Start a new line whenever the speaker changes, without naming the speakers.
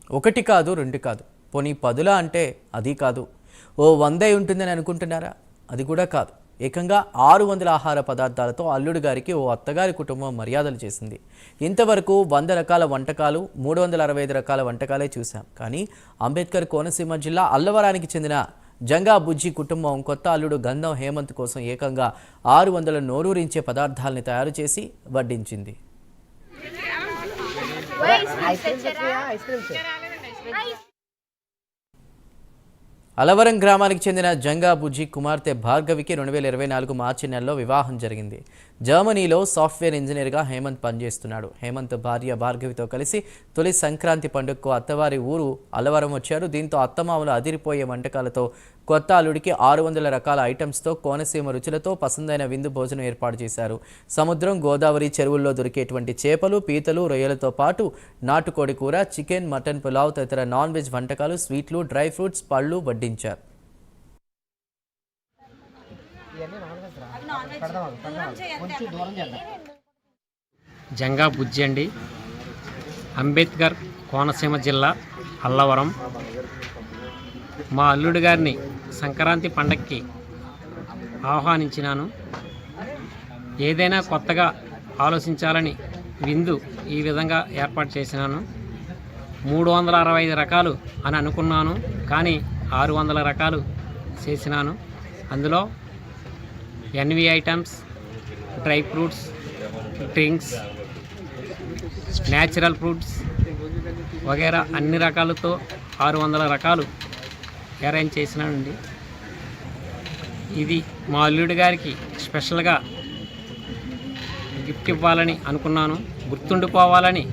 ఒకటి కాదు, రెండు కాదు, పోనీ పదులా అంటే అది కాదు. ఓ 100 ఉంటుందని అనుకుంటున్నారా? అది కూడా కాదు. ఏకంగా 600 ఆహార పదార్థాలతో అల్లుడు గారికి ఓ అత్తగారి కుటుంబం మర్యాదలు చేసింది. ఇంతవరకు 100 రకాల వంటకాలు, 365 రకాల వంటకాలే చూశాం. కానీ అంబేద్కర్ కోనసీమ జిల్లా అల్లవరానికి చెందిన జంగా బుజ్జి కుటుంబం కొత్త అల్లుడు గంధం హేమంత్ కోసం ఏకంగా 600 నోరూరించే పదార్థాలని తయారు చేసి వడ్డించింది. అలవరం గ్రామానికి చెందిన జంగా బుజ్జి కుమార్తె భార్గవికి 2024 మార్చి నెలలో వివాహం జరిగింది. జర్మనీలో సాఫ్ట్వేర్ ఇంజనీర్గా హేమంత్ పనిచేస్తున్నాడు. హేమంత్ భార్య భార్గవితో కలిసి తొలి సంక్రాంతి పండుగకు అత్తవారి ఊరు అలవరం వచ్చారు. దీంతో అత్తమామలు అదిరిపోయే వంటకాలతో కొత్త అల్లుడికి 600 రకాల ఐటమ్స్తో కోనసీమ రుచులతో పసందైన విందు భోజనం ఏర్పాటు చేశారు. సముద్రం, గోదావరి చెరువుల్లో దొరికేటువంటి చేపలు, పీతలు, రొయ్యలతో పాటు నాటుకోడి కూర, చికెన్, మటన్, పులావ్ తదితర నాన్ వెజ్ వంటకాలు, స్వీట్లు, డ్రై ఫ్రూట్స్, పళ్ళు వడ్డించారు.
జంగా బుజ్జి అండి, అంబేద్కర్ కోనసీమ జిల్లా అల్లవరం. మా అల్లుడు గారిని సంక్రాంతి పండగకి ఆహ్వానించినాను. ఏదైనా కొత్తగా ఆలోచించాలని విందు ఈ విధంగా ఏర్పాటు చేసినాను. 365 రకాలు అని అనుకున్నాను, కానీ 600 రకాలు చేసినాను. అందులో NV items, dry fruits, drinks, natural fruits వగైరా అన్ని రకాలతో 600 రకాలు అరేంజ్ చేసినానండి. ఇది మా అల్లుడి గారికి స్పెషల్గా గిఫ్ట్ ఇవ్వాలని అనుకున్నాను, గుర్తుండిపోవాలని